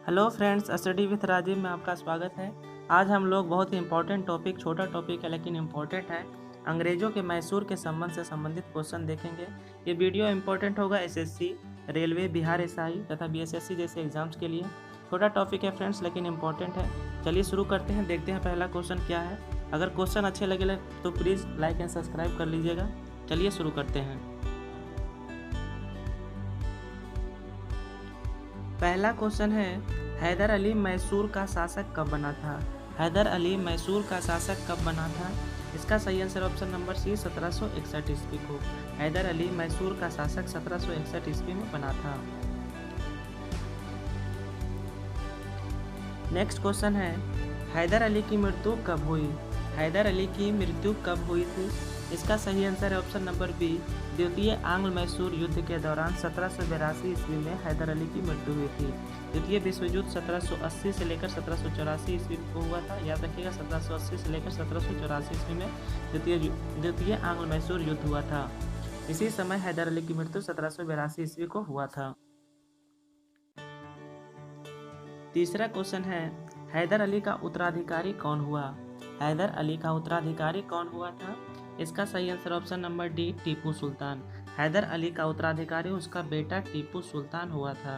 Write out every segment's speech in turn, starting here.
Hello friends, study with Rajiv में आपका स्वागत है। आज हम लोग बहुत ही इंपॉर्टेंट टॉपिक, छोटा टॉपिक है लेकिन इम्पोर्टेंट है, अंग्रेजों के मैसूर के संबंध से संबंधित क्वेश्चन देखेंगे। ये वीडियो इम्पोर्टेंट होगा एसएससी, रेलवे, बिहार एसआई तथा बीएसएससी जैसे एग्जाम्स के लिए। छोटा टॉपिक है फ्रेंड्स लेकिन इम्पोर्टेंट है। चलिए शुरू करते हैं, देखते हैं पहला क्वेश्चन क्या है। अगर क्वेश्चन अच्छे लगे तो प्लीज़ लाइक एंड सब्सक्राइब कर लीजिएगा। चलिए शुरू करते हैं। पहला क्वेश्चन है, हैदर अली मैसूर का शासक कब बना था? हैदर अली मैसूर का शासक कब बना था? इसका सही आंसर ऑप्शन नंबर सी 1761 ईस्वी को। हैदर अली मैसूर का शासक 1761 ईस्वी में बना था। नेक्स्ट क्वेश्चन है, हैदर अली की मृत्यु कब हुई? हैदर अली की मृत्यु कब हुई थी? इसका सही आंसर है ऑप्शन नंबर बी, द्वितीय आंग्ल मैसूर युद्ध के दौरान 1782 ईस्वी में हैदर अली की मृत्यु हुई थी। द्वितीय विश्व युद्ध 1780 से लेकर 1784 ईस्वी को हुआ था। याद रखिएगा, 1780 से लेकर 1784 ईस्वी में द्वितीय आंग्ल मैसूर युद्ध हुआ था। इसी समय हैदर अली की मृत्यु 1782 ईस्वी को हुआ था। तीसरा क्वेश्चन है, हैदर अली का उत्तराधिकारी कौन हुआ? हैदर अली का उत्तराधिकारी कौन हुआ था? इसका सही answer option number D, Tipu Sultan. Hyder Ali का उत्तराधिकारी उसका बेटा टीपू सुल्तान हुआ था।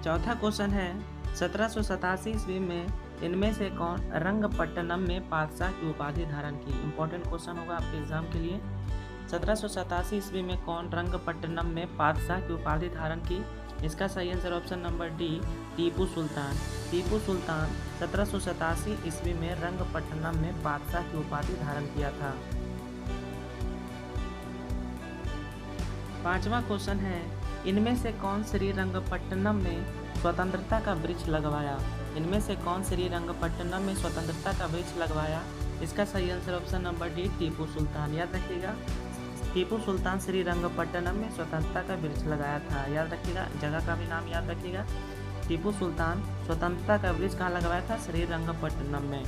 चौथा क्वेश्चन है, 1787 ईस्वी में इनमें से कौन रंगपट्टनम में पातशाह की उपाधि धारण की? इंपॉर्टेंट क्वेश्चन होगा आपके एग्जाम के लिए। 1787 ईस्वी में कौन रंगपट्टनम में पातशाह की उपाधि धारण की? इसका सही answer option number D, Tipu Sultan. Tipu Sultan 1787 ईस्वी में रंगपट्टनम में पातशाह की उपाधि धारण किया था। पांचवा क्वेश्चन है, इनमें से कौन श्री रंगपट्टनम में स्वतंत्रता का वृक्ष लगवाया? इनमें से कौन श्री रंगपट्टनम में स्वतंत्रता का वृक्ष लगवाया? इसका सही answer option number D, Tipu Sultan. याद रखिएगा, टीपू सुल्तान श्री रंगपट्टनम में स्वतंत्रता का वृक्ष लगाया था। याद रखिएगा, जगह का भी नाम याद रखिएगा। टीपू सुल्तान स्वतंत्रता का वृक्ष कहाँ लगवाया था? श्री रंगपट्टनम में।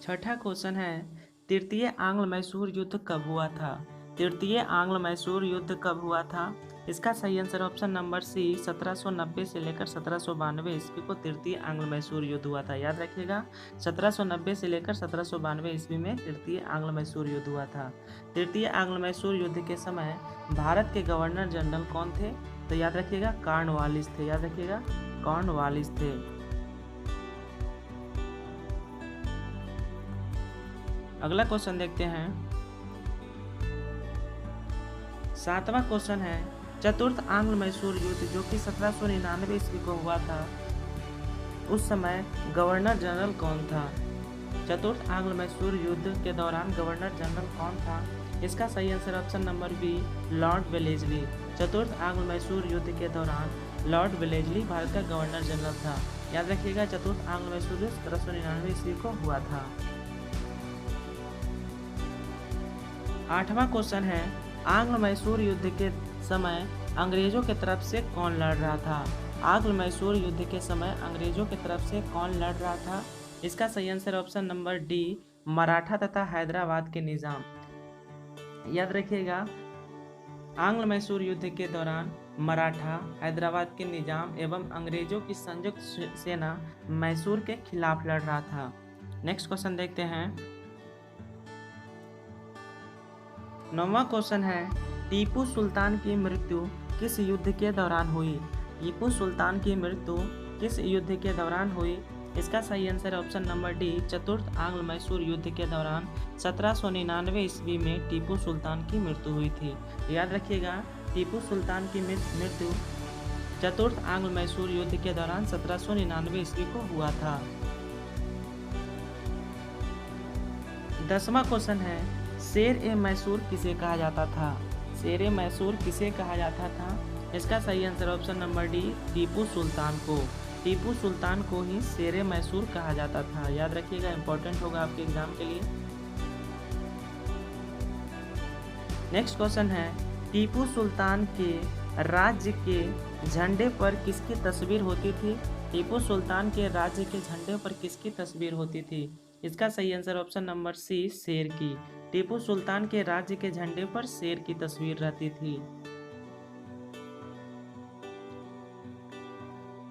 छठा क्वेश्चन है, तृतीय आंग्ल मैसूर युद्ध कब हुआ था? तृतीय आंग्ल मैसूर युद्ध कब हुआ था? इसका सही आंसर ऑप्शन नंबर सी, 1790 से लेकर 1792 ईस्वी को तृतीय आंग्ल मैसूर युद्ध हुआ था। याद रखिएगा, 1790 से लेकर 1792 ईस्वी में तृतीय आंग्ल मैसूर युद्ध हुआ था। तृतीय आंग्ल मैसूर युद्ध के समय भारत के गवर्नर जनरल कौन थे? तो याद रखिएगा, कॉर्नवालिस थे। याद रखिएगा, कॉर्नवालिस थे। अगला क्वेश्चन देखते हैं। सातवां क्वेश्चन है, चतुर्थ आंग्ल मैसूर युद्ध जो कि 1799 ईस्वी को हुआ था, उस समय गवर्नर जनरल कौन था? चतुर्थ आंग्ल मैसूर युद्ध के दौरान गवर्नर जनरल कौन था? इसका सही answer option number B, Lord Wellesley. चतुर्थ आंग्ल मैसूर युद्ध के दौरान लॉर्ड वेलेस्ली भारत का गवर्नर जनरल था। याद रखिएगा, चतुर्थ आंग्ल मैसूर युद्ध 1799 ईस्वी को हुआ था। आठवां क्वेश्चन है, आंग्ल मैसूर युद्ध के समय अंग्रेजों की तरफ से कौन लड़ रहा था? आंग्ल मैसूर युद्ध के समय अंग्रेजों की तरफ से कौन लड़ रहा था? इसका सही answer option number D, Maratha तथा हैदराबाद के निजाम। याद रखिएगा, आंग्ल मैसूर युद्ध के दौरान मराठा, हैदराबाद के निजाम एवं अंग्रेजों की संयुक्त सेना मैसूर के खिलाफ लड़ रहा था। नेक्स्ट क्वेश्चन देखते हैं। नौवां क्वेश्चन है, टीपू सुल्तान की मृत्यु किस युद्ध के दौरान हुई? टीपू सुल्तान की मृत्यु किस युद्ध के दौरान हुई? इसका सही आंसर ऑप्शन नंबर डी, चतुर्थ आंग्ल मैसूर युद्ध के दौरान 1799 ईस्वी में टीपू सुल्तान की मृत्यु हुई थी। याद रखिएगा, टीपू सुल्तान की मृत्यु चतुर्थ आंग्ल मैसूर युद्ध के दौरान 1799 ईस्वी को हुआ था। 10वां क्वेश्चन है, शेर ए मैसूर किसे कहा जाता था? शेर ए मैसूर किसे कहा जाता था? इसका सही answer option number D, Tipu Sultan को। टीपू सुल्तान को ही शेर ए मैसूर कहा जाता था। याद रखिएगा, इंपॉर्टेंट होगा आपके एग्जाम के लिए। नेक्स्ट क्वेश्चन है, टीपू सुल्तान के राज्य के झंडे पर किसकी तस्वीर होती थी? टीपू सुल्तान के राज्य के झंडे पर किसकी तस्वीर होती थी? इसका सही आंसर ऑप्शन नंबर सी, शेर की। टीपू सुल्तान के राज्य के झंडे पर शेर की तस्वीर रहती थी।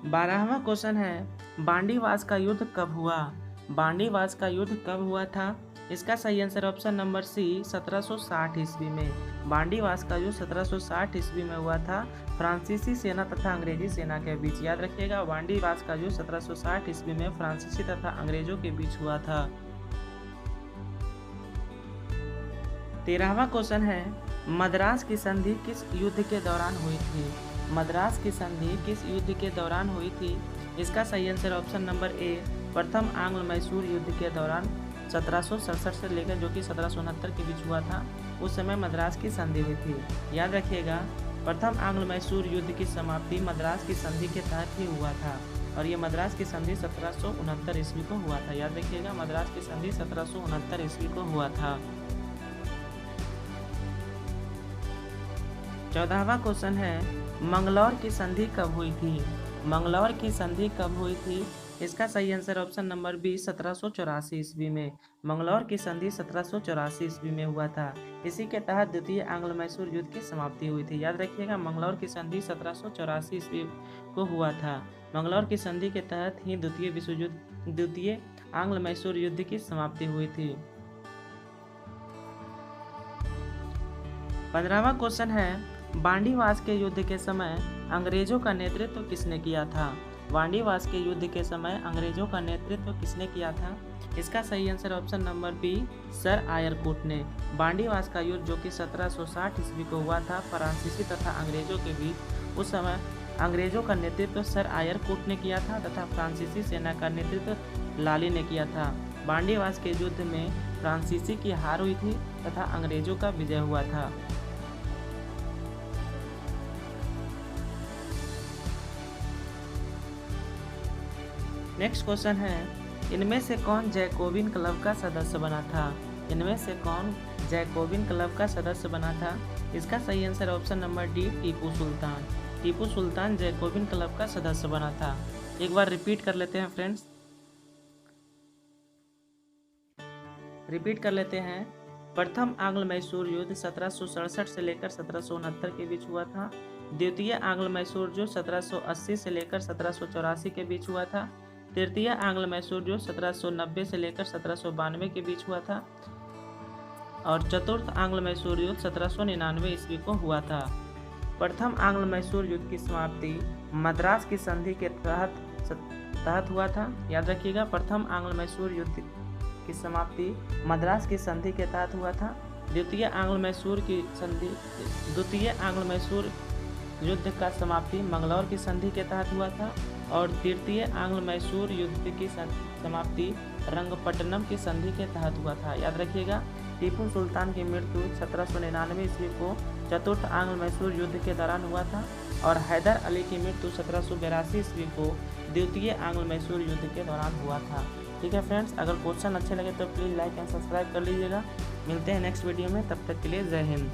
12वां क्वेश्चन है बांडीवास का युद्ध कब हुआ। बांडीवास का युद्ध कब हुआ था? इसका सही आंसर ऑप्शन नंबर सी 1760 ईस्वी में। बांडीवास का युद्ध 1760 ईस्वी में हुआ था फ्रांसीसी सेना तथा अंग्रेजी सेना के बीच। याद रखिएगा, बांडीवास का युद्ध 1760 ईस्वी में फ्रांसीसी तथा अंग्रेजों के बीच हुआ था। 13वां क्वेश्चन है मद्रास की संधि किस युद्ध के दौरान हुई थी। मद्रास की संधि किस युद्ध के दौरान हुई थी? इसका सही आंसर ऑप्शन नंबर ए प्रथम आंग्ल मैसूर युद्ध के दौरान 1767 से लेकर जो कि 1769 के बीच हुआ था, उस समय मद्रास की संधि हुई थी। याद रखिएगा, प्रथम आंग्ल मैसूर युद्ध की समाप्ति मद्रास की संधि के तहत ही हुआ था और ये मद्रास की संधि 1769 ईस्वी को हुआ था। याद रखिएगा, मद्रास की संधि 1769 ईस्वी को हुआ था। 14वां क्वेश्चन है मंगलौर की संधि कब हुई थी। मंगलौर की संधि कब हुई थी? इसका सही आंसर ऑप्शन नंबर बी 1784 ईस्वी में। मंगलौर की संधि 1784 ईस्वी में हुआ था। इसी के तहत द्वितीय आंग्ल मैसूर युद्ध की समाप्ति हुई थी। याद रखिएगा, मंगलौर की संधि 1784 ईस्वी को हुआ था। मंगलौर की संधि के तहत ही द्वितीय आंग्ल मैसूर युद्ध की समाप्ति हुई थी। 15वां क्वेश्चन है बांडीवास के युद्ध के समय अंग्रेजों का नेतृत्व किसने किया था। बांडीवास के युद्ध के समय अंग्रेजों का नेतृत्व किसने किया था? इसका सही answer option number B sir Eyre Coote ने। बांडीवास का युद्ध जो कि 1760 ईस्वी को हुआ था फ्रांसीसी तथा अंग्रेजों के बीच, उस समय अंग्रेजों का नेतृत्व सर आयर कोट ने किया था तथा फ्रांसीसी सेना का नेतृत्व लाली ने किया था। बांडीवास के युद्ध में फ्रांसीसी की हार हुई थी तथा अंग्रेजों का विजय हुआ था। नेक्स्ट क्वेश्चन है इनमें से कौन जैकोबिन क्लब का सदस्य बना था। इनमें से कौन जैकोबिन क्लब का सदस्य बना था? इसका सही answer option number D Tipu Sultan. Tipu Sultan Jacobin club का सदस्य बना था। एक बार रिपीट कर लेते हैं फ्रेंड्स, रिपीट कर लेते हैं। प्रथम आंग्ल मैसूर युद्ध 1767 से लेकर 1769 के बीच हुआ था। द्वितीय आंग्ल मैसूर युद्ध 1780 से लेकर 1784 के बीच हुआ था। तृतीय आंग्ल मैसूर युद्ध 1790 से लेकर 1792 के बीच हुआ था और चतुर्थ आंग्ल मैसूर युद्ध 1799 ईस्वी को हुआ था। प्रथम आंग्ल मैसूर युद्ध की समाप्ति मद्रास की संधि के तहत हुआ था। याद रखिएगा, प्रथम आंग्ल मैसूर युद्ध की समाप्ति मद्रास की संधि के तहत हुआ था। द्वितीय आंग्ल मैसूर युद्ध का समाप्ति मंगलौर की संधि के तहत हुआ था और तृतीय आंग्ल मैसूर युद्ध की समाप्ति रंगपट्टनम की संधि के तहत हुआ था। याद रखिएगा, टीपू सुल्तान की मृत्यु 1799 ईस्वी को चतुर्थ आंग्ल मैसूर युद्ध के दौरान हुआ था और हैदर अली की मृत्यु 1782 ईस्वी को द्वितीय आंग्ल मैसूर युद्ध के दौरान हुआ था। ठीक है फ्रेंड्स, अगर क्वेश्चन अच्छे लगे तो प्लीज़ लाइक एंड सब्सक्राइब कर लीजिएगा। मिलते हैं नेक्स्ट वीडियो में, तब तक के लिए जय हिंद।